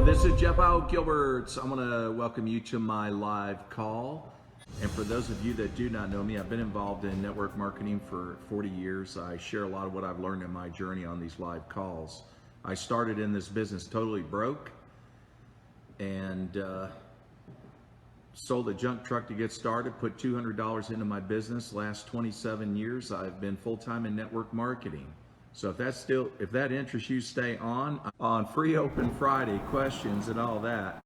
This is Jeff Gilbert. I'm going to welcome you to my live call. And for those of you that do not know me, I've been involved in network marketing for 40 years. I share a lot of what I've learned in my journey on these live calls. I started in this business totally broke and sold a junk truck to get started, put $200 into my business. Last 27 years, I've been full-time in network marketing. So if that interests you, stay on Free Open Friday, questions and all that.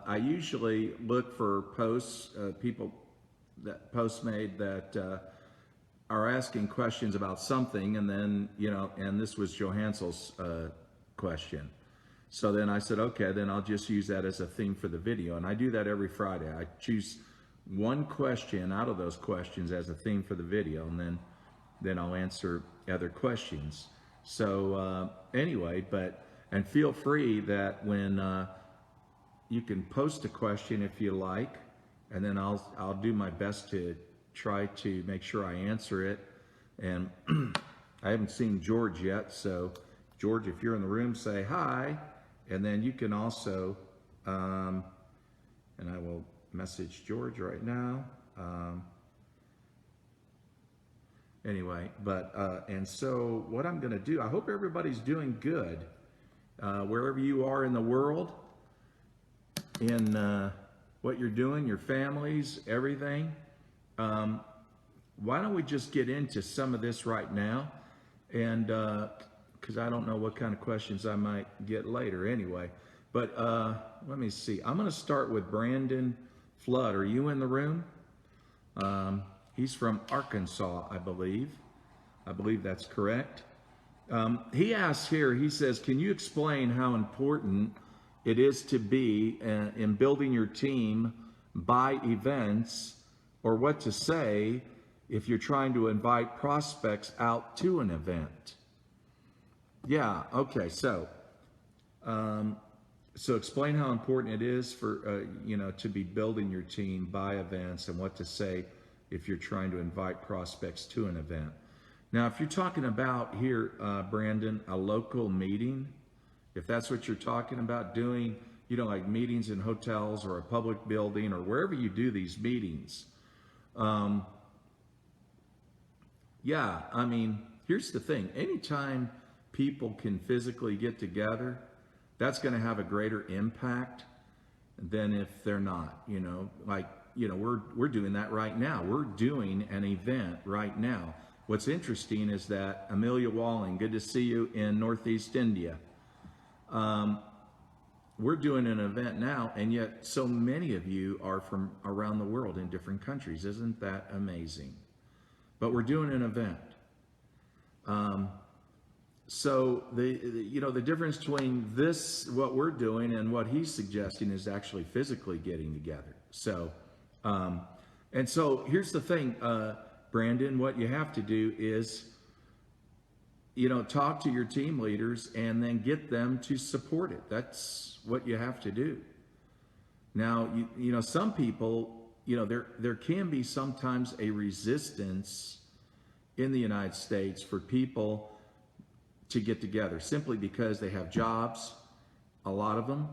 I usually look for posts, posts made that are asking questions about something, and then, and this was Johansel's question. So then I said, okay, then I'll just use that as a theme for the video. And I do that every Friday. I choose one question out of those questions as a theme for the video, and then I'll answer other questions. So anyway, and feel free that when you can post a question if you like, and then I'll do my best to try to make sure I answer it. And I haven't seen George yet, so George, if you're in the room, say hi. And then you can also, and I will message George right now. Anyway, and so what I'm gonna do, I hope everybody's doing good, wherever you are in the world, in what you're doing, your families, everything. Why don't we just get into some of this right now? And because I don't know what kind of questions I might get later anyway. But let me see. I'm going to start with Brandon Flood. Are you in the room? He's from Arkansas, I believe. I believe that's correct. He asks here, he says, can you explain how important it is to be in building your team by events, or what to say if you're trying to invite prospects out to an event? Yeah, okay, so explain how important it is for to be building your team by events, and what to say if you're trying to invite prospects to an event. Now, if you're talking about here, Brandon, a local meeting, if that's what you're talking about, doing, like meetings in hotels or a public building or wherever you do these meetings. Yeah, I mean, here's the thing. Anytime people can physically get together, that's going to have a greater impact than if they're not, we're doing that right now. We're doing an event right now. What's interesting is that Amelia Walling, good to see you in Northeast India. We're doing an event now, and yet so many of you are from around the world in different countries. Isn't that amazing? But we're doing an event. So the difference between what we're doing and what he's suggesting is actually physically getting together. So, and so here's the thing, Brandon, what you have to do is, talk to your team leaders and then get them to support it. That's what you have to do. Now, some people, there can be sometimes a resistance in the United States for people to get together simply because they have jobs, a lot of them,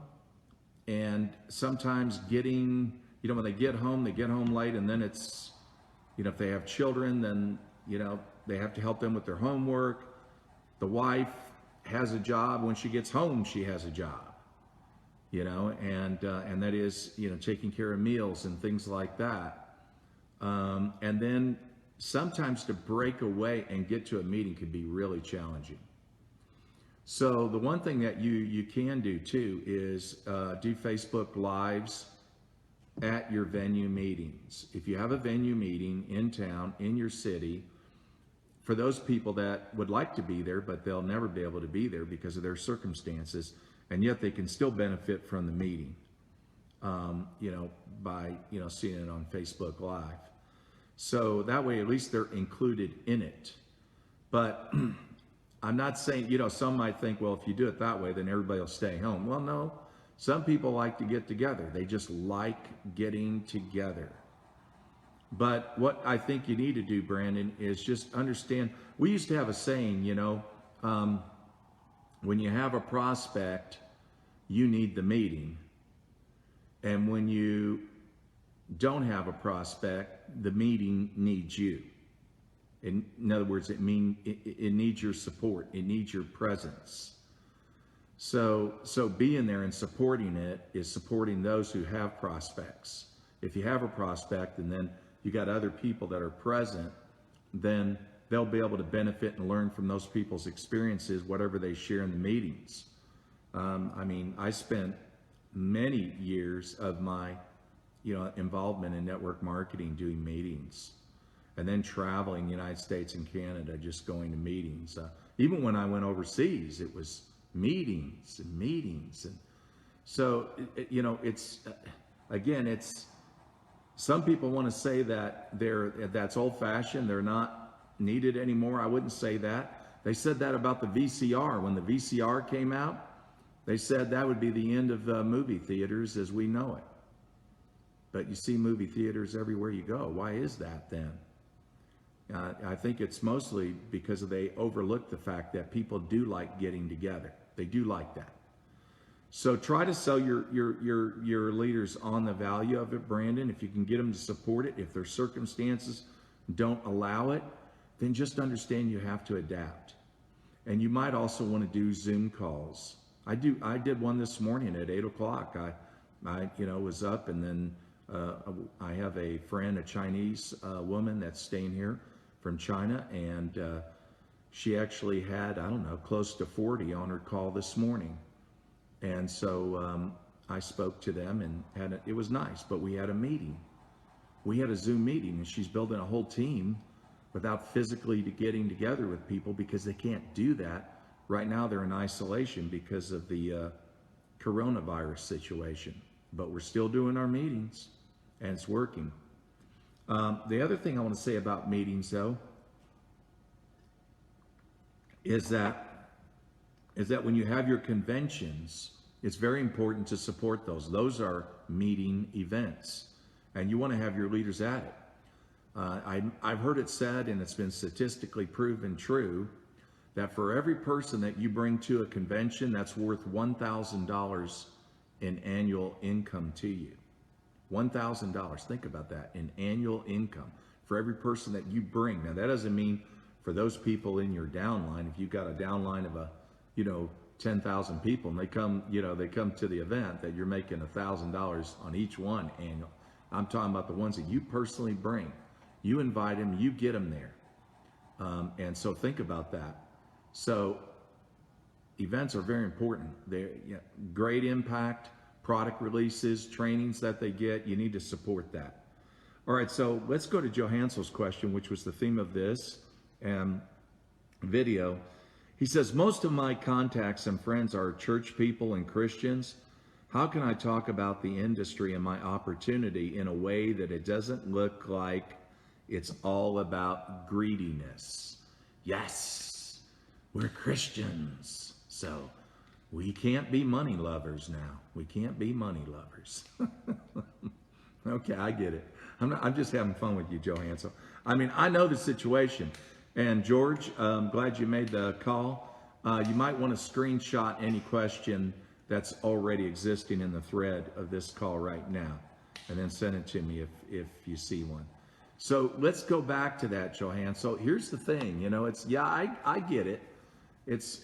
and sometimes when they get home late, and then it's, if they have children, then, they have to help them with their homework. The wife has a job. When she gets home, she has a job, and that is, taking care of meals and things like that. And then sometimes to break away and get to a meeting could be really challenging. So the one thing that you can do too is do Facebook Lives at your venue meetings. If you have a venue meeting in town, in your city, for those people that would like to be there, but they'll never be able to be there because of their circumstances, and yet they can still benefit from the meeting, by, seeing it on Facebook Live. So that way, at least they're included in it. But I'm not saying, some might think, well, if you do it that way, then everybody will stay home. Well, no. Some people like to get together. They just like getting together. But what I think you need to do, Brandon, is just understand. We used to have a saying, when you have a prospect, you need the meeting. And when you don't have a prospect, the meeting needs you. In other words, it needs your support. It needs your presence. So being there and supporting it is supporting those who have prospects. If you have a prospect and then you got other people that are present, then they'll be able to benefit and learn from those people's experiences, whatever they share in the meetings. I spent many years of my, involvement in network marketing doing meetings, and then traveling the United States and Canada, just going to meetings. Even when I went overseas, it was meetings and meetings. And so, it's, again, it's, some people want to say that that's old fashioned. They're not needed anymore. I wouldn't say that. They said that about the VCR. When the VCR came out, they said that would be the end of movie theaters as we know it. But you see movie theaters everywhere you go. Why is that then? I think it's mostly because they overlook the fact that people do like getting together. They do like that. So try to sell your leaders on the value of it, Brandon. If you can get them to support it, if their circumstances don't allow it, then just understand you have to adapt. And you might also want to do Zoom calls. I did one this morning at 8 o'clock. I was up, and then I have a friend, a Chinese woman that's staying here from China, and she actually had, close to 40 on her call this morning. And so I spoke to them, and it was nice, but we had a meeting. We had a Zoom meeting, and she's building a whole team without physically getting together with people because they can't do that. Right now they're in isolation because of the coronavirus situation, but we're still doing our meetings, and it's working. The other thing I want to say about meetings, though, is that when you have your conventions, it's very important to support those. Those are meeting events, and you want to have your leaders at it. I've heard it said, and it's been statistically proven true, that for every person that you bring to a convention, that's worth $1,000 in annual income to you. $1,000. Think about that, in annual income for every person that you bring. Now, that doesn't mean for those people in your downline. If you've got a downline of 10,000 people, and they come to the event, that you're making $1,000 on each one annual. I'm talking about the ones that you personally bring. You invite them, you get them there. And so think about that. So events are very important. They're great impact, product releases, trainings that they get. You need to support that. All right, so let's go to Joe Hansel's question, which was the theme of this video. He says, most of my contacts and friends are church people and Christians. How can I talk about the industry and my opportunity in a way that it doesn't look like it's all about greediness? Yes, we're Christians, so we can't be money lovers now. We can't be money lovers. Okay, I get it. I'm just having fun with you, Joanne. So, I mean, I know the situation. And George, I'm glad you made the call. You might want to screenshot any question that's already existing in the thread of this call right now, and then send it to me if you see one. So let's go back to that, Joanne. So here's the thing, I get it. It's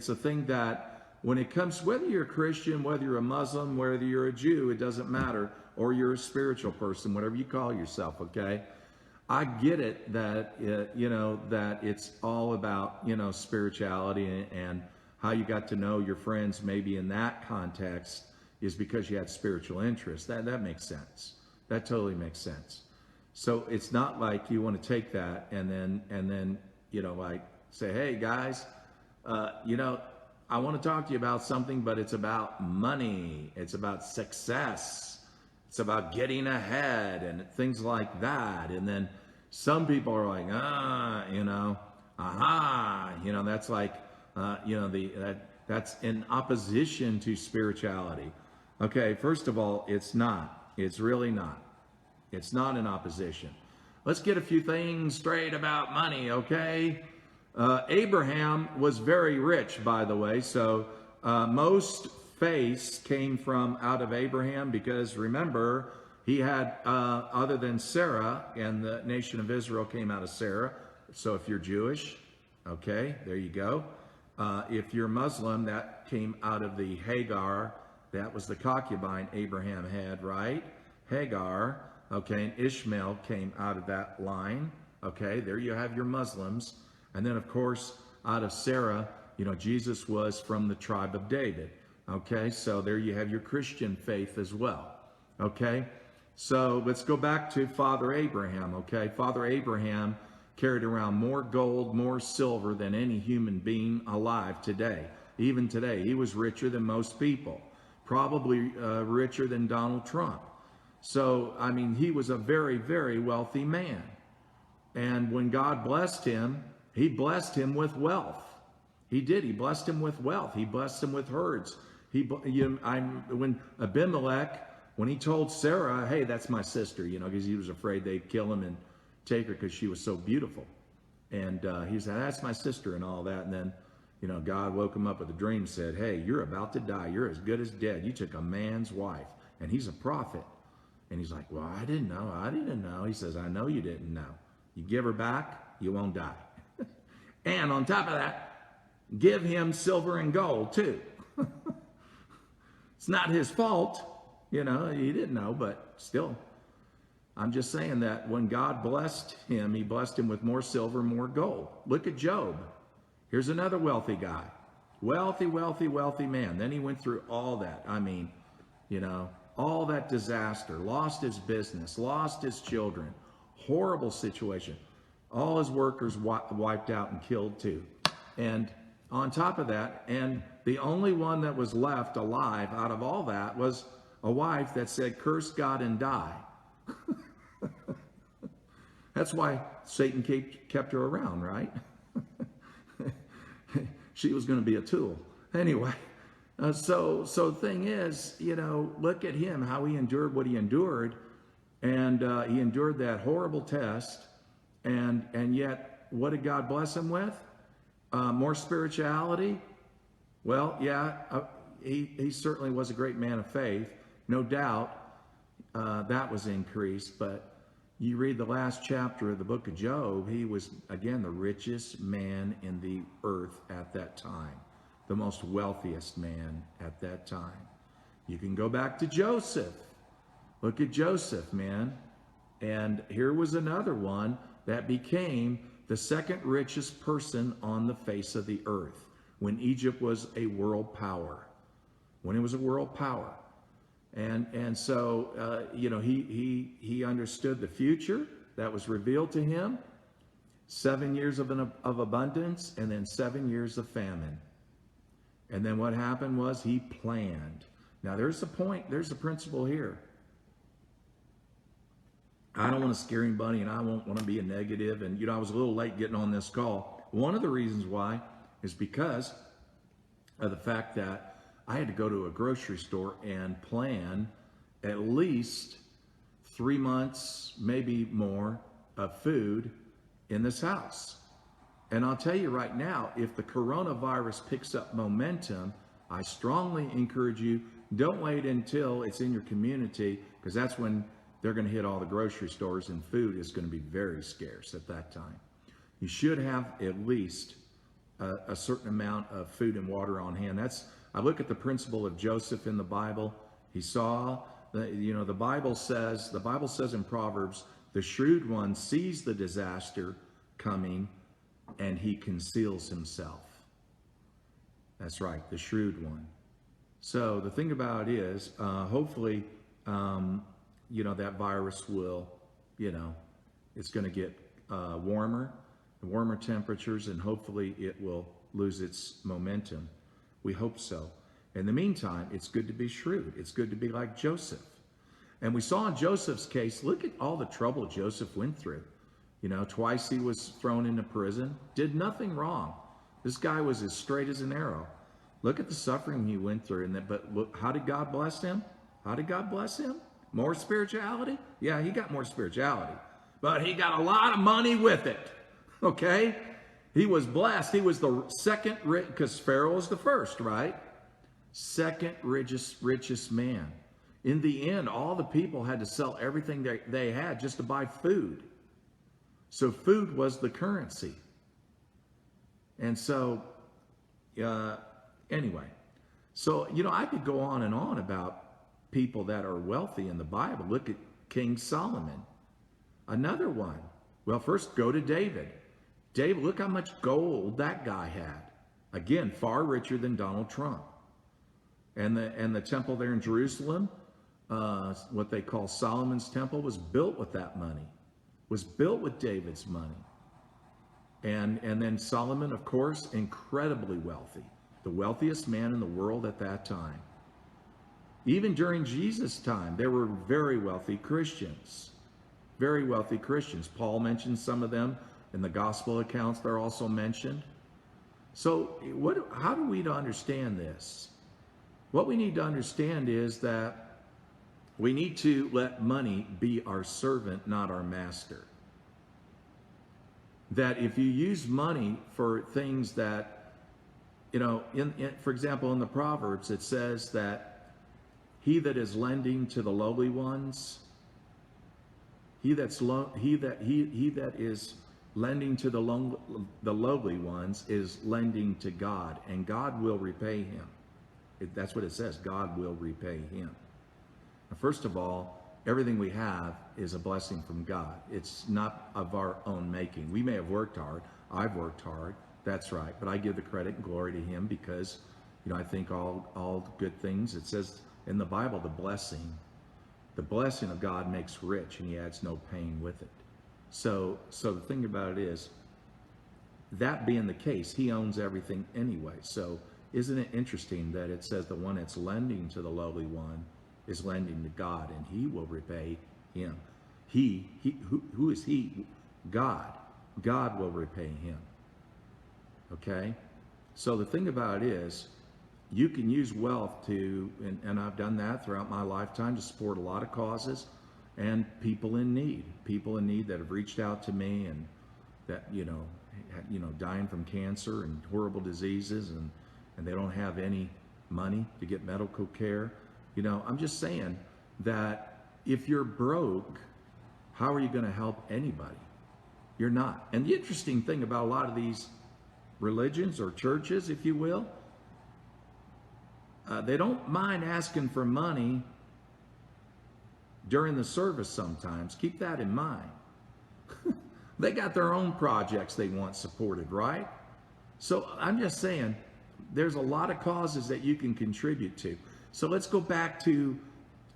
a thing that when it comes, whether you're a Christian, whether you're a Muslim, whether you're a Jew, it doesn't matter, or you're a spiritual person, whatever you call yourself, okay? I get it that, that it's all about, spirituality and how you got to know your friends maybe in that context is because you had spiritual interest. That makes sense. That totally makes sense. So it's not like you want to take that and then, like say, hey guys, I want to talk to you about something, but it's about money. It's about success. It's about getting ahead and things like that. And then some people are like, that's like, that's in opposition to spirituality. Okay, first of all, it's not. It's really not. It's not in opposition. Let's get a few things straight about money, okay? Abraham was very rich, by the way, so most faiths came from out of Abraham because remember, he had, other than Sarah, and the nation of Israel came out of Sarah. So if you're Jewish, okay, there you go. If you're Muslim, that came out of the Hagar. That was the concubine Abraham had, right? Hagar, okay, and Ishmael came out of that line. Okay, there you have your Muslims. And then, of course, out of Sarah, Jesus was from the tribe of David. Okay, so there you have your Christian faith as well. Okay, so let's go back to Father Abraham. Okay, Father Abraham carried around more gold, more silver than any human being alive today. Even today, he was richer than most people, probably richer than Donald Trump. So, I mean, he was a very, very wealthy man. And when God blessed him, he blessed him with wealth. He did. He blessed him with wealth. He blessed him with herds. When Abimelech, when he told Sarah, hey, that's my sister, because he was afraid they'd kill him and take her because she was so beautiful. And he said, that's my sister and all that. And then, God woke him up with a dream and said, hey, you're about to die. You're as good as dead. You took a man's wife. And he's a prophet. And he's like, well, I didn't know. He says, I know you didn't know. You give her back, you won't die. And on top of that, give him silver and gold too. It's not his fault. He didn't know, but still. I'm just saying that when God blessed him, he blessed him with more silver, more gold. Look at Job. Here's another wealthy guy. Wealthy, wealthy, wealthy man. Then he went through all that. I mean, all that disaster. Lost his business, lost his children. Horrible situation. All his workers wiped out and killed too. And on top of that, and the only one that was left alive out of all that was a wife that said, curse God and die. That's why Satan kept her around, right? She was going to be a tool. Anyway, so the thing is, look at him, how he endured what he endured. And he endured that horrible test. And yet, what did God bless him with? More spirituality? Well, yeah, he certainly was a great man of faith. No doubt that was increased. But you read the last chapter of the book of Job, he was, again, the richest man in the earth at that time. The most wealthiest man at that time. You can go back to Joseph. Look at Joseph, man. And here was another one that became the second richest person on the face of the earth when Egypt was a world power. When it was a world power. And so, he understood the future that was revealed to him. 7 years of abundance and then 7 years of famine. And then what happened was he planned. Now there's the point, there's the principle here. I don't want to scare anybody and I won't want to be a negative. And, I was a little late getting on this call. One of the reasons why is because of the fact that I had to go to a grocery store and plan at least 3 months, maybe more, of food in this house. And I'll tell you right now, if the coronavirus picks up momentum, I strongly encourage you, don't wait until it's in your community, because that's when they're going to hit all the grocery stores and food is going to be very scarce at that time. You should have at least a certain amount of food and water on hand. I look at the principle of Joseph in the Bible. He saw, the Bible says in Proverbs, the shrewd one sees the disaster coming and he conceals himself. That's right, the shrewd one. So the thing about it is, hopefully, that virus will, it's going to get warmer temperatures, and hopefully it will lose its momentum. We hope so. In the meantime, it's good to be shrewd. It's good to be like Joseph. And we saw in Joseph's case, look at all the trouble Joseph went through. Twice he was thrown into prison, did nothing wrong. This guy was as straight as an arrow. Look at the suffering he went through. But look, how did God bless him? How did God bless him? More spirituality? Yeah, he got more spirituality. But he got a lot of money with it. Okay? He was blessed. He was the second, because Pharaoh was the first, right? Second richest man. In the end, all the people had to sell everything they had just to buy food. So food was the currency. And so, anyway. So, I could go on and on about people that are wealthy in the Bible. Look at King Solomon. Another one. Well, first go to David. David, look how much gold that guy had. Again, far richer than Donald Trump. And the temple there in Jerusalem, what they call Solomon's temple, was built with that money. Was built with David's money. And then Solomon, of course, incredibly wealthy. The wealthiest man in the world at that time. Even during Jesus' time, there were very wealthy Christians. Very wealthy Christians. Paul mentions some of them in the gospel accounts. They're also mentioned. So how do we understand this? What we need to understand is that we need to let money be our servant, not our master. That if you use money for things that, for example, in the Proverbs, it says that he that is lending to the lowly ones, he that is lending to the lowly ones is lending to God, and God will repay him. That's what it says. God will repay him. Now, first of all, everything we have is a blessing from God. It's not of our own making. We may have worked hard. I've worked hard. That's right. But I give the credit and glory to him because, I think all good things, it says in the Bible, the blessing of God makes rich and he adds no pain with it. So the thing about it is, that being the case, he owns everything anyway. So isn't it interesting that it says the one that's lending to the lowly one is lending to God, and he will repay him. Who is he? God. God will repay him. Okay? So the thing about it is, you can use wealth to, and I've done that throughout my lifetime, to support a lot of causes and people in need that have reached out to me and that, dying from cancer and horrible diseases, and they don't have any money to get medical care. I'm just saying that if you're broke, how are you going to help anybody? You're not. And the interesting thing about a lot of these religions or churches, if you will, they don't mind asking for money during the service sometimes. Keep that in mind. They got their own projects they want supported, right? So I'm just saying, there's a lot of causes that you can contribute to. So let's go back to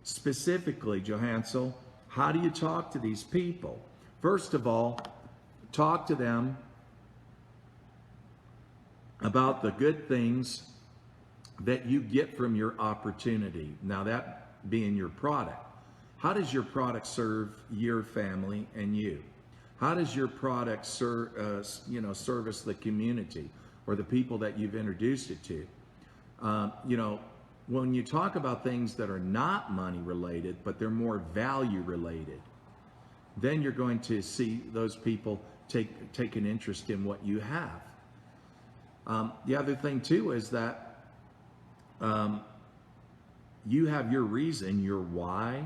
specifically, Johansel, how do you talk to these people? First of all, talk to them about the good things that you get from your opportunity. Now, that being your product. How does your product serve your family and you? How does your product service the community or the people that you've introduced it to? when you talk about things that are not money related, but they're more value related, then you're going to see those people take an interest in what you have. The other thing too is that you have your reason, your why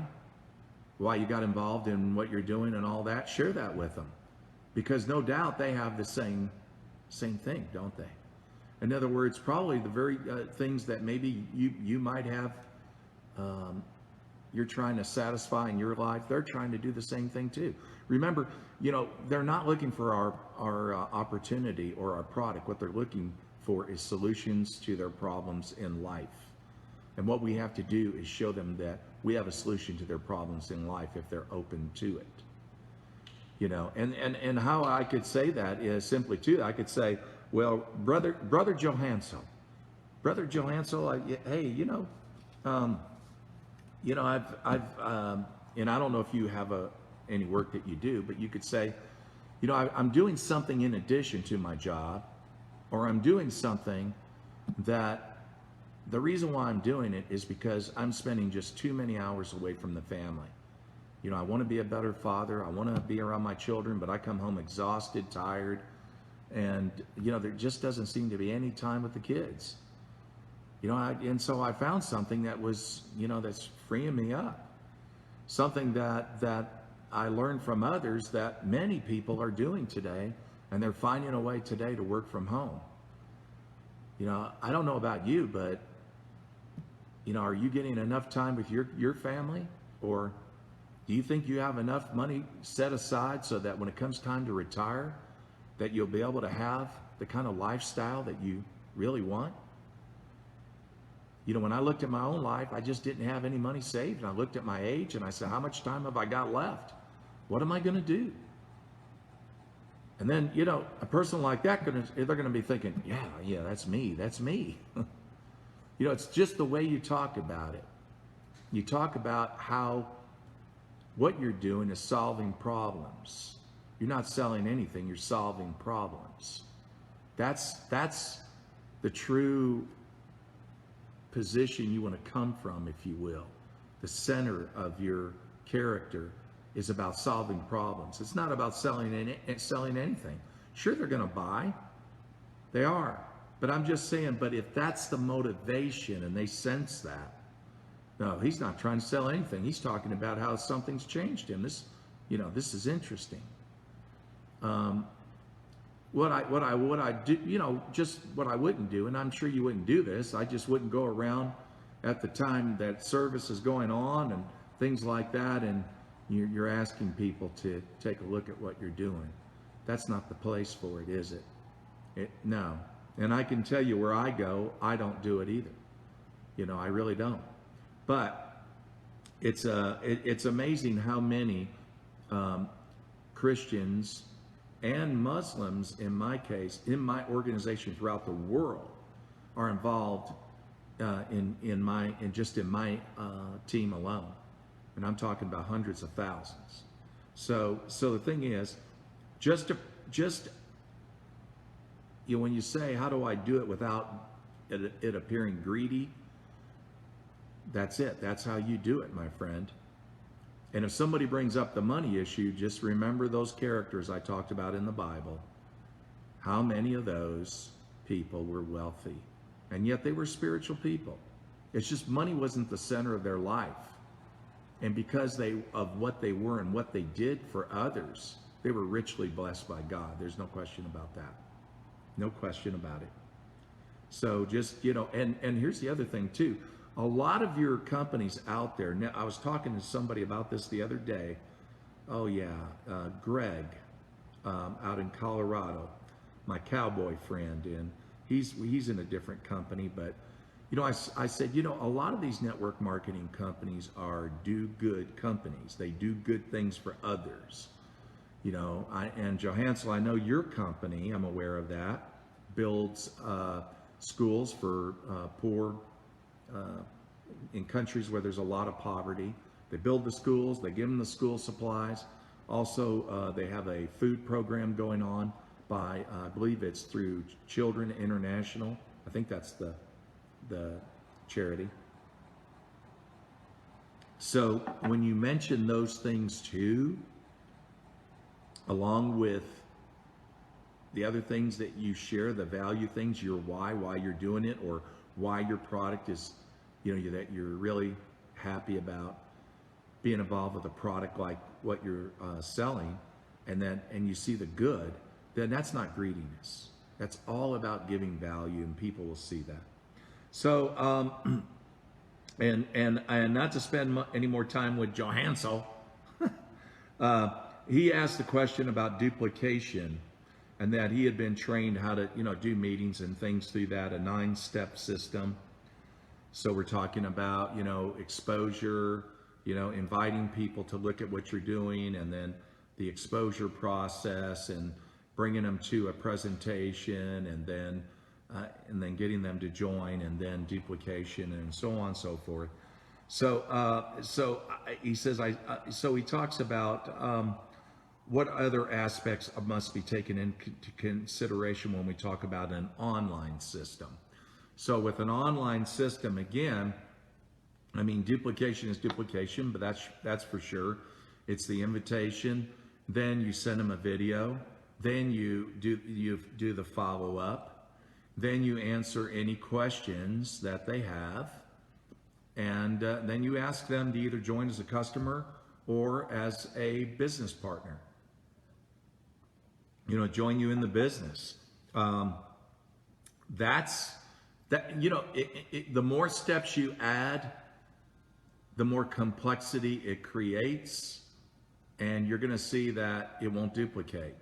you got involved in what you're doing and all that. Share that with them, because no doubt they have the same thing, don't they? In other words, probably the very things that maybe you might have, you're trying to satisfy in your life, they're trying to do the same thing too. Remember, they're not looking for our opportunity or our product. What they're looking for is solutions to their problems in life. And what we have to do is show them that we have a solution to their problems in life if they're open to it. And how I could say that is simply too, I could say, well, brother Johansson, hey, I've and I don't know if you have any work that you do, but you could say, I'm doing something in addition to my job, or I'm doing something that the reason why I'm doing it is because I'm spending just too many hours away from the family. I want to be a better father. I want to be around my children, but I come home exhausted, tired, and there just doesn't seem to be any time with the kids. And so I found something that was, that's freeing me up. Something that I learned from others that many people are doing today, and they're finding a way today to work from home. I don't know about you, but are you getting enough time with your family? Or do you think you have enough money set aside so that when it comes time to retire, that you'll be able to have the kind of lifestyle that you really want? When I looked at my own life, I just didn't have any money saved. And I looked at my age and I said, how much time have I got left? What am I going to do? And then, a person like that, they're going to be thinking, yeah, that's me. It's just the way you talk about it. You talk about how what you're doing is solving problems. You're not selling anything, you're solving problems. That's the true position you want to come from, if you will. The center of your character is about solving problems. It's not about selling anything. Sure, they're going to buy. They are. But I'm just saying, but if that's the motivation and they sense that, no, he's not trying to sell anything. He's talking about how something's changed him. This is interesting. What I do, just what I wouldn't do, and I'm sure you wouldn't do this, I just wouldn't go around at the time that service is going on and things like that, and you're asking people to take a look at what you're doing. That's not the place for it, is it? No. And I can tell you where I go, I don't do it either. I really don't. But it's amazing how many Christians and Muslims, in my case, in my organization throughout the world, are involved in my team alone, and I'm talking about hundreds of thousands. So the thing is, when you say, how do I do it without it appearing greedy? That's it. That's how you do it, my friend. And if somebody brings up the money issue, just remember those characters I talked about in the Bible. How many of those people were wealthy? And yet they were spiritual people. It's just money wasn't the center of their life. And because of what they were and what they did for others, they were richly blessed by God. There's no question about that. No question about it. So just, and here's the other thing too. A lot of your companies out there, now I was talking to somebody about this the other day. Oh yeah, Greg out in Colorado, my cowboy friend, and he's in a different company, but I said, a lot of these network marketing companies are do-good companies. They do good things for others. And Johansson, I know your company, I'm aware of that, builds schools for poor in countries where there's a lot of poverty. They build the schools, they give them the school supplies. Also, they have a food program going on by, I believe it's through Children International. I think that's the charity. So when you mention those things too, along with the other things that you share, the value things, your why you're doing it, or why your product is, that you're really happy about being involved with a product like what you're selling, and you see the good, then that's not greediness. That's all about giving value, and people will see that. So, and not to spend any more time with Johansel, he asked the question about duplication, and that he had been trained how to, do meetings and things through that, a 9-step system. So we're talking about, exposure, inviting people to look at what you're doing, and then the exposure process, and bringing them to a presentation, and then getting them to join, and then duplication, and so on and so forth. So he says, so he talks about what other aspects must be taken into consideration when we talk about an online system. So with an online system, again, I mean, duplication is duplication, but that's for sure. It's the invitation, then you send them a video, then you do the follow-up, then you answer any questions that they have, and then you ask them to either join as a customer or as a business partner. Join you in the business. The more steps you add, the more complexity it creates, and you're going to see that it won't duplicate.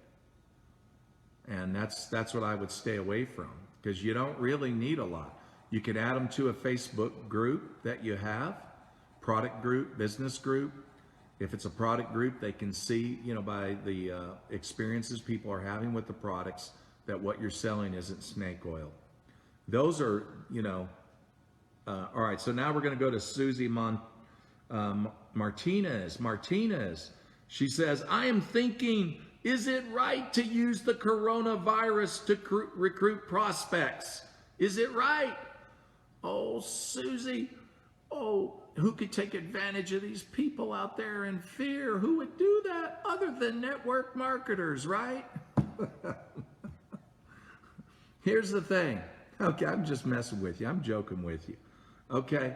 And that's what I would stay away from, because you don't really need a lot. You can add them to a Facebook group that you have, product group, business group. If it's a product group, they can see, by the experiences people are having with the products, that what you're selling isn't snake oil. Those are, all right, so now we're going to go to Susie Martinez. She says, I am thinking, is it right to use the coronavirus to recruit prospects? Is it right? Oh, Susie, who could take advantage of these people out there in fear? Who would do that other than network marketers, right? Here's the thing. Okay, I'm just messing with you. I'm joking with you. Okay,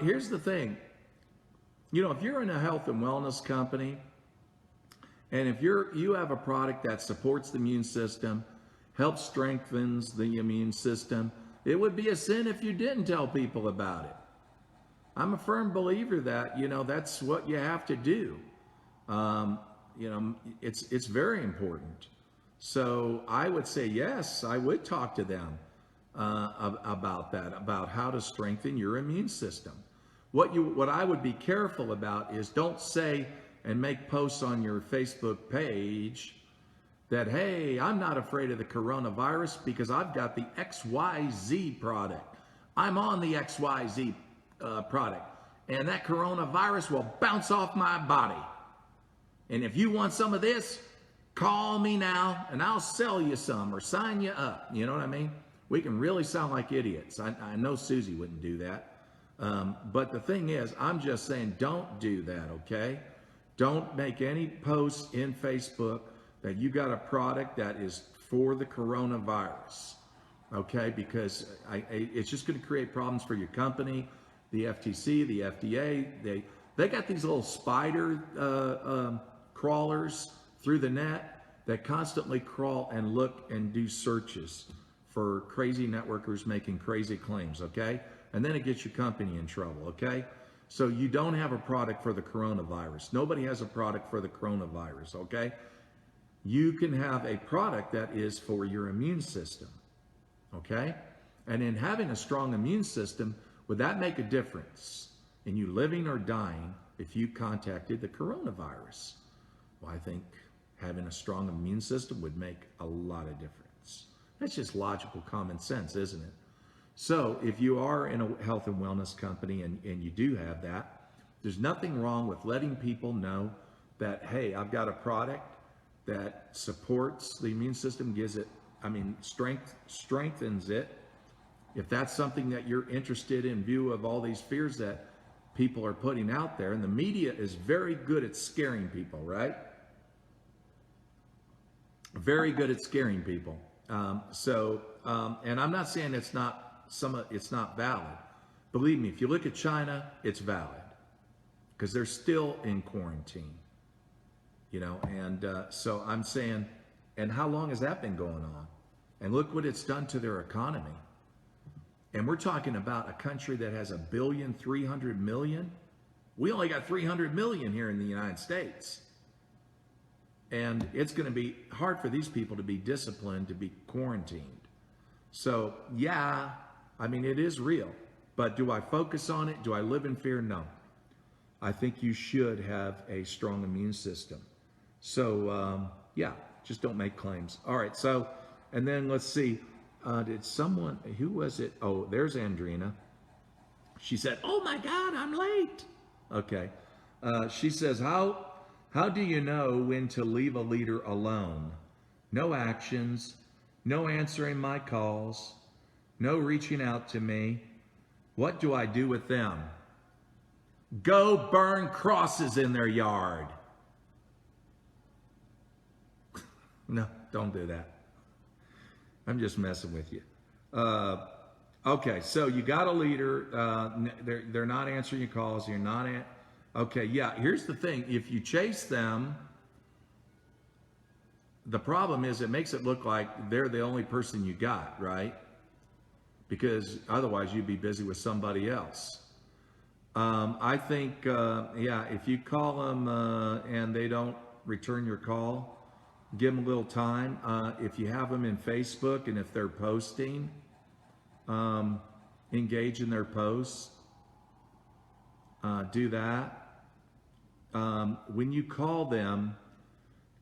here's the thing. If you're in a health and wellness company, and if you have a product that supports the immune system, helps strengthens the immune system, it would be a sin if you didn't tell people about it. I'm a firm believer that, that's what you have to do. It's very important. So I would say, yes, I would talk to them about that, about how to strengthen your immune system. What I would be careful about is, don't say and make posts on your Facebook page that, hey, I'm not afraid of the coronavirus because I've got the XYZ product. I'm on the XYZ product, and that coronavirus will bounce off my body. And if you want some of this, call me now and I'll sell you some or sign you up. You know what I mean? We can really sound like idiots. I know Susie wouldn't do that. But the thing is, I'm just saying, don't do that, okay? Don't make any posts in Facebook that you got a product that is for the coronavirus, okay? Because it's just going to create problems for your company, the FTC, the FDA. They got these little spider crawlers through the net that constantly crawl and look and do searches for crazy networkers making crazy claims, okay? And then it gets your company in trouble, okay? So you don't have a product for the coronavirus. Nobody has a product for the coronavirus, okay? You can have a product that is for your immune system, okay? And in having a strong immune system, would that make a difference in you living or dying if you contacted the coronavirus? Well, I think having a strong immune system would make a lot of difference. That's just logical common sense, isn't it? So if you are in a health and wellness company and you do have that, there's nothing wrong with letting people know that, hey, I've got a product that supports the immune system, strengthens it. If that's something that you're interested in view of all these fears that people are putting out there, and the media is very good at scaring people, right? Very good at scaring people. And I'm not saying it's not valid. Believe me, if you look at China, it's valid because they're still in quarantine, And so I'm saying, and how long has that been going on? And look what it's done to their economy. And we're talking about a country that has 1,300,000,000. We only got 300 million here in the United States. And it's going to be hard for these people to be disciplined, to be quarantined. So, yeah, I mean, it is real. But do I focus on it? Do I live in fear? No. I think you should have a strong immune system. So, yeah, just don't make claims. All right, so, and then let's see. Who was it? Oh, there's Andrina. She said, oh my God, I'm late. Okay. She says, how do you know when to leave a leader alone? No actions, no answering my calls, no reaching out to me. What do I do with them? Go burn crosses in their yard. No, don't do that. I'm just messing with you. Okay, so you got a leader. They're not answering your calls. You're not. Okay, yeah. Here's the thing: if you chase them, the problem is it makes it look like they're the only person you got, right? Because otherwise you'd be busy with somebody else. I think, yeah, if you call them and they don't return your call, give them a little time. If you have them in Facebook and if they're posting, engage in their posts. Do that. When you call them,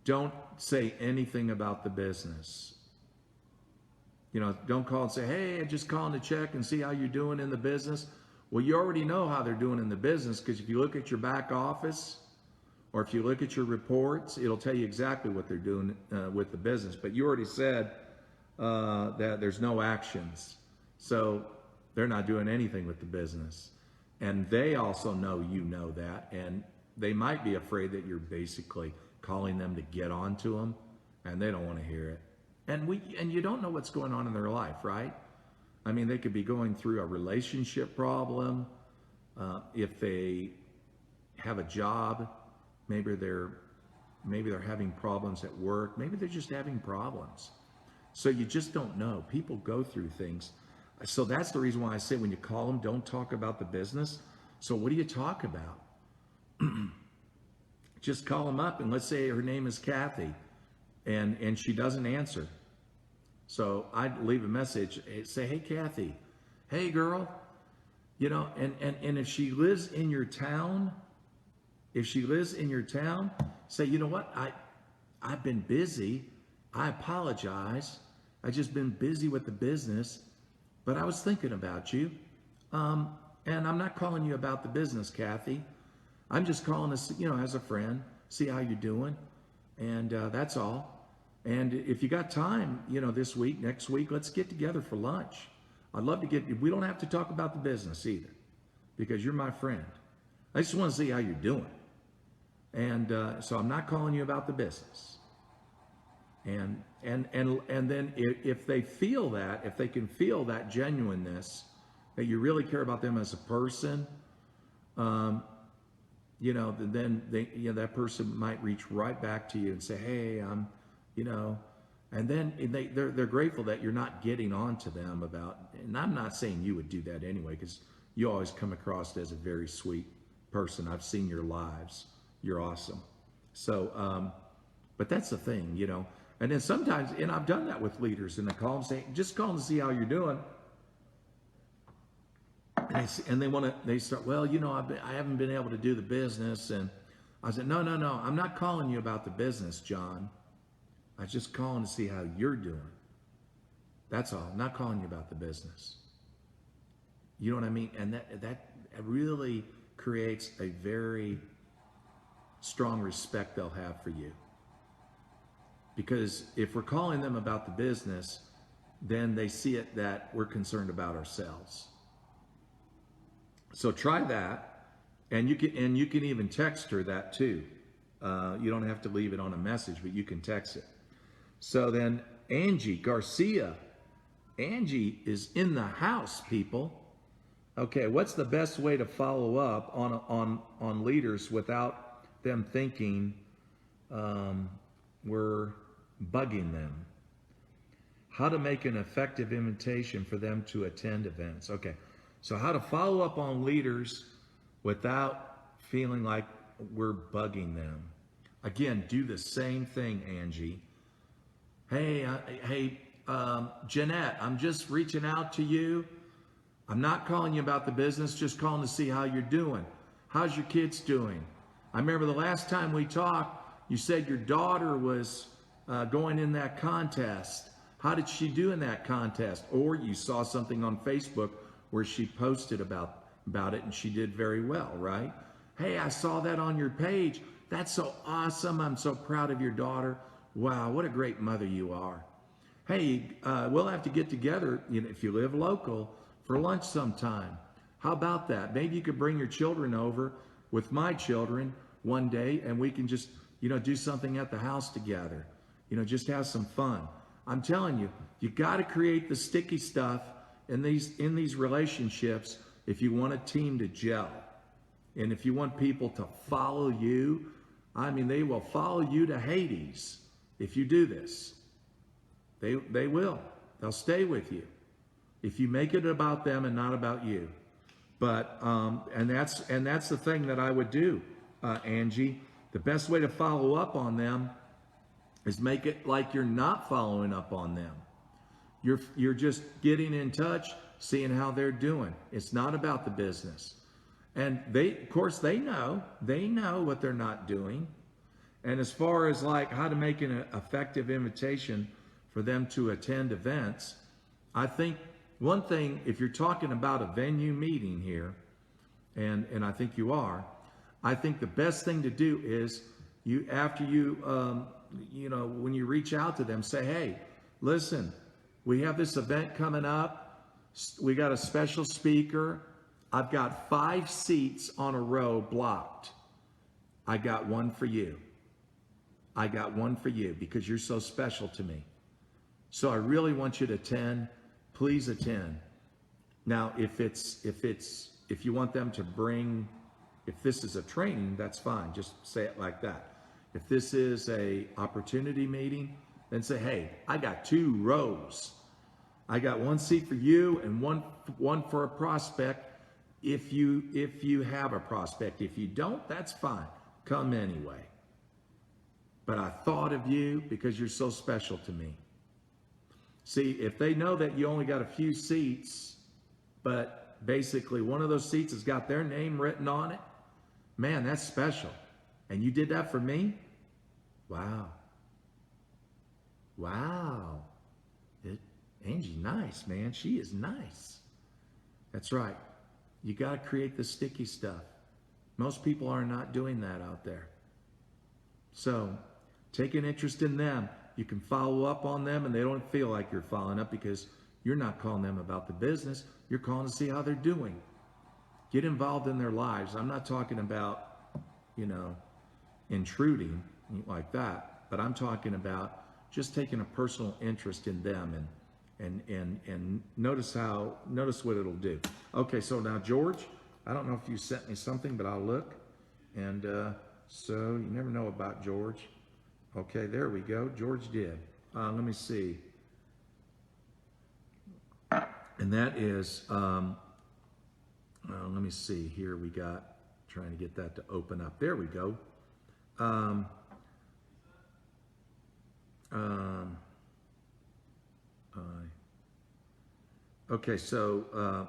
don't say anything about the business. Don't call and say, hey, I'm just calling to check and see how you're doing in the business. Well, you already know how they're doing in the business because if you look at your back office or if you look at your reports, it'll tell you exactly what they're doing with the business. But you already said that there's no actions. So they're not doing anything with the business. And they also know you know that. And they might be afraid that you're basically calling them to get onto them. And they don't want to hear it. And you don't know what's going on in their life, right? I mean, they could be going through a relationship problem. If they have a job, maybe they're having problems at work. Maybe they're just having problems. So you just don't know. People go through things. So that's the reason why I say when you call them, don't talk about the business. So what do you talk about? Just call them up and let's say her name is Kathy and she doesn't answer. So I'd leave a message, say, hey, Kathy, hey, girl, and if she lives in your town, say, you know what, I've been busy. I apologize. I've just been busy with the business, but I was thinking about you. And I'm not calling you about the business, Kathy. I'm just calling to, as a friend, see how you're doing. And that's all. And if you got time, this week, next week, let's get together for lunch. I'd love to we don't have to talk about the business either because you're my friend. I just want to see how you're doing. And so I'm not calling you about the business. And then if they feel that, if they can feel that genuineness, that you really care about them as a person, then that person might reach right back to you and say, hey, and then they're grateful that you're not getting on to them about, and I'm not saying you would do that anyway, because you always come across as a very sweet person. I've seen your lives. You're awesome. So, but that's the thing, and then sometimes, and I've done that with leaders, and I call them, say, just call them to see how you're doing. And they start, well, I haven't been able to do the business. And I said, no, I'm not calling you about the business, John. I was just calling to see how you're doing. That's all. I'm not calling you about the business. You know what I mean? And that really creates a very strong respect they'll have for you. Because if we're calling them about the business, then they see it that we're concerned about ourselves. So try that. And you can even text her that too. You don't have to leave it on a message, but you can text it. So then Angie Garcia. Angie is in the house, people. Okay, what's the best way to follow up on leaders without them thinking we're bugging them? How to make an effective invitation for them to attend events. Okay, so how to follow up on leaders without feeling like we're bugging them. Again, do the same thing, Angie. Hey, Jeanette, I'm just reaching out to you. I'm not calling you about the business, just calling to see how you're doing. How's your kids doing? I remember the last time we talked, you said your daughter was going in that contest. How did she do in that contest? Or you saw something on Facebook where she posted about it and she did very well, right? Hey, I saw that on your page. That's so awesome. I'm so proud of your daughter. Wow, what a great mother you are. Hey, we'll have to get together, if you live local, for lunch sometime. How about that? Maybe you could bring your children over with my children one day and we can just, do something at the house together. Just have some fun. I'm telling you, you got to create the sticky stuff in these relationships if you want a team to gel. And if you want people to follow you, they will follow you to Hades if you do this. They will. They'll stay with you if you make it about them and not about you. But and that's the thing that I would do, Angie. The best way to follow up on them is make it like you're not following up on them. You're just getting in touch, seeing how they're doing. It's not about the business. And of course they know what they're not doing. And as far as like how to make an effective invitation for them to attend events, I think one thing, if you're talking about a venue meeting here, and I think you are, I think the best thing to do is when you reach out to them, say, hey, listen, we have this event coming up. We got a special speaker. I've got 5 seats on a row blocked. I got one for you. I got one for you because you're so special to me. So I really want you to attend. Please attend. Now, if you want them to bring, if this is a training, that's fine. Just say it like that. If this is a opportunity meeting, then say, hey, I got 2 rows. I got 1 seat for you and one for a prospect. If you have a prospect, if you don't, that's fine. Come anyway. But I thought of you because you're so special to me. See, if they know that you only got a few seats, but basically one of those seats has got their name written on it, man, that's special. And you did that for me? Wow. Wow. Angie's nice, man. She is nice. That's right. You got to create the sticky stuff. Most people are not doing that out there. So take an interest in them. You can follow up on them and they don't feel like you're following up because you're not calling them about the business. You're calling to see how they're doing. Get involved in their lives. I'm not talking about, intruding like that, but I'm talking about just taking a personal interest in them and notice what it'll do. Okay, so now George, I don't know if you sent me something, but I'll look. And so you never know about George. Okay, there we go. George did. Let me see. And that is, let me see here. We got, trying to get that to open up. There we go. Okay, so,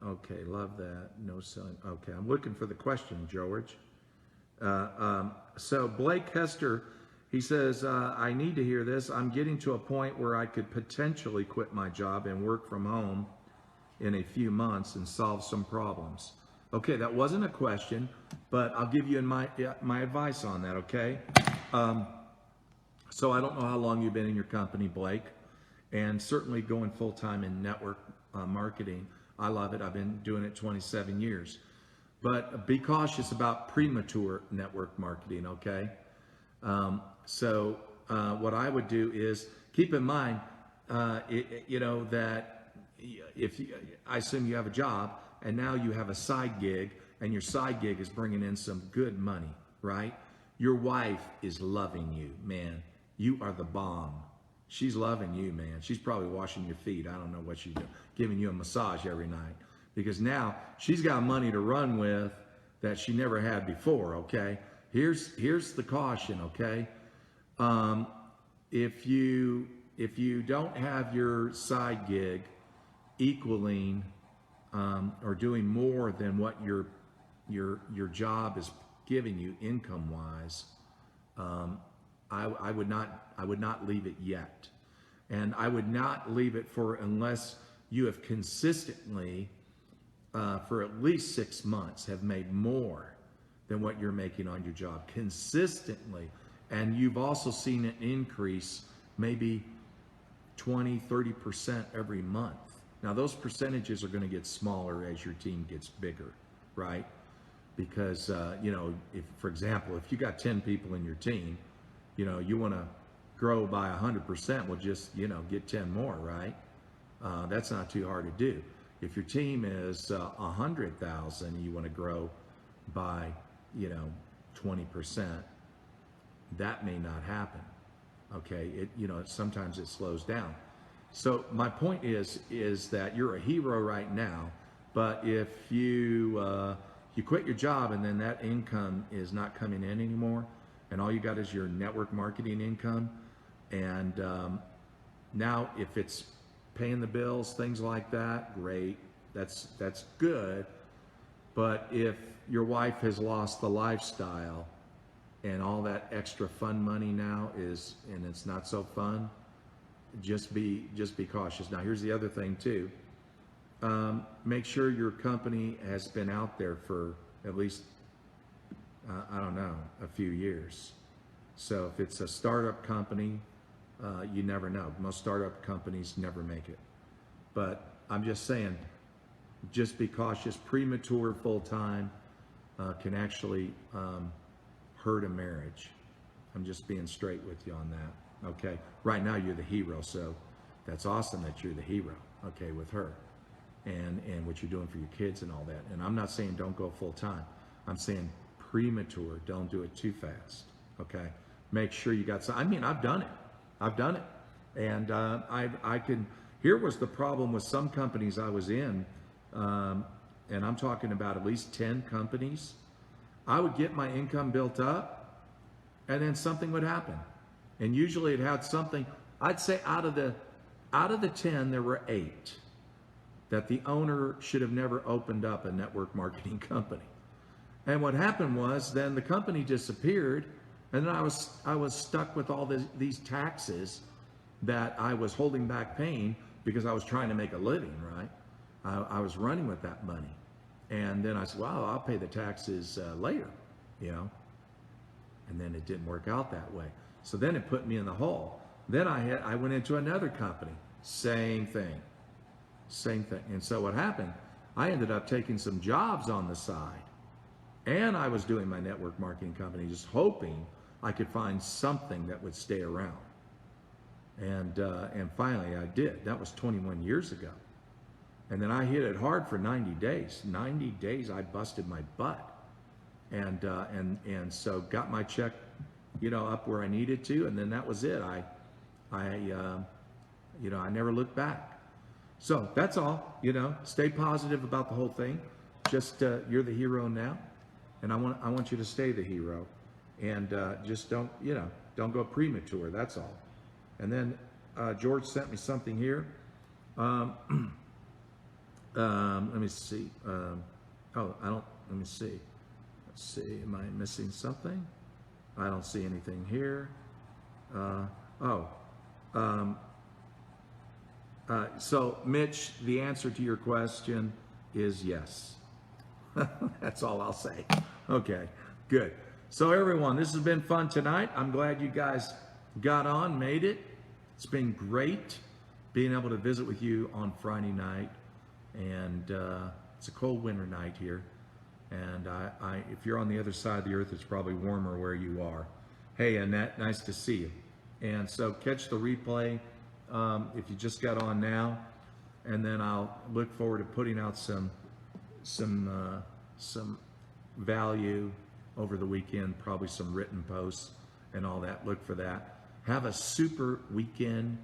okay, love that. No selling. Okay, I'm looking for the question, George. So Blake Hester, he says, I need to hear this. I'm getting to a point where I could potentially quit my job and work from home in a few months and solve some problems. Okay, that wasn't a question, but I'll give you my advice on that, okay? So I don't know how long you've been in your company, Blake, and certainly going full-time in network marketing. I love it. I've been doing it 27 years. But be cautious about premature network marketing, okay? What I would do is keep in mind, that if you, I assume you have a job and now you have a side gig and your side gig is bringing in some good money, right? Your wife is loving you, man. You are the bomb. She's loving you, man. She's probably washing your feet. I don't know what she's doing, giving you a massage every night because now she's got money to run with that she never had before, okay? Here's the caution, okay? If you don't have your side gig equaling or doing more than what your job is giving you income wise, I would not leave it yet, and I would not leave it for unless you have consistently for at least 6 months have made more than what you're making on your job consistently, and you've also seen an increase maybe 20-30% every month. Now those percentages are going to get smaller as your team gets bigger, right? Because if, for example, if you got 10 people in your team, you want to grow by 100%, well, just get 10 more, right? That's not too hard to do. If your team is 100,000, you want to grow by 20%, that may not happen. Okay, sometimes it slows down. So my point is that you're a hero right now, but if you quit your job and then that income is not coming in anymore, and all you got is your network marketing income, and now if it's paying the bills, things like that, great, that's good. But if your wife has lost the lifestyle and all that extra fun money now is, and it's not so fun, just be cautious. Now here's the other thing too. Make sure your company has been out there for at least a few years. So if it's a startup company, you never know. Most startup companies never make it. But I'm just saying, just be cautious. Premature full-time can actually hurt a marriage. I'm just being straight with you on that. Okay. Right now you're the hero, so that's awesome that you're the hero. Okay, with her, and what you're doing for your kids and all that. And I'm not saying don't go full-time. I'm saying premature. Don't do it too fast. Okay. Make sure you got some. I mean, I've done it, and I can. Here was the problem with some companies I was in, and I'm talking about at least 10 companies. I would get my income built up, and then something would happen, and usually it had something. I'd say out of the 10, there were 8 that the owner should have never opened up a network marketing company. And what happened was then the company disappeared, and then I was stuck with all these taxes that I was holding back paying because I was trying to make a living, right? I was running with that money. And then I said, well, I'll pay the taxes later, and then it didn't work out that way. So then it put me in the hole. Then I went into another company, same thing. And so what happened, I ended up taking some jobs on the side, and I was doing my network marketing company, just hoping I could find something that would stay around. And finally I did. That was 21 years ago. And then I hit it hard for 90 days. 90 days I busted my butt. And so got my check, up where I needed to, and then that was it. I never looked back. So that's all, stay positive about the whole thing. Just, you're the hero now, and I want you to stay the hero, and just don't go premature. That's all. And then George sent me something here. Let me see. Let me see. Let's see. Am I missing something? I don't see anything here. So Mitch, the answer to your question is yes. That's all I'll say. Okay, good. So everyone, this has been fun tonight. I'm glad you guys got on, made it. It's been great being able to visit with you on Friday night. and it's a cold winter night here. And if you're on the other side of the earth, it's probably warmer where you are. Hey, Annette, nice to see you. And so catch the replay if you just got on now, and then I'll look forward to putting out some value over the weekend, probably some written posts and all that. Look for that. Have a super weekend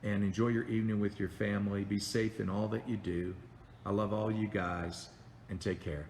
and enjoy your evening with your family. Be safe in all that you do. I love all you guys, and take care.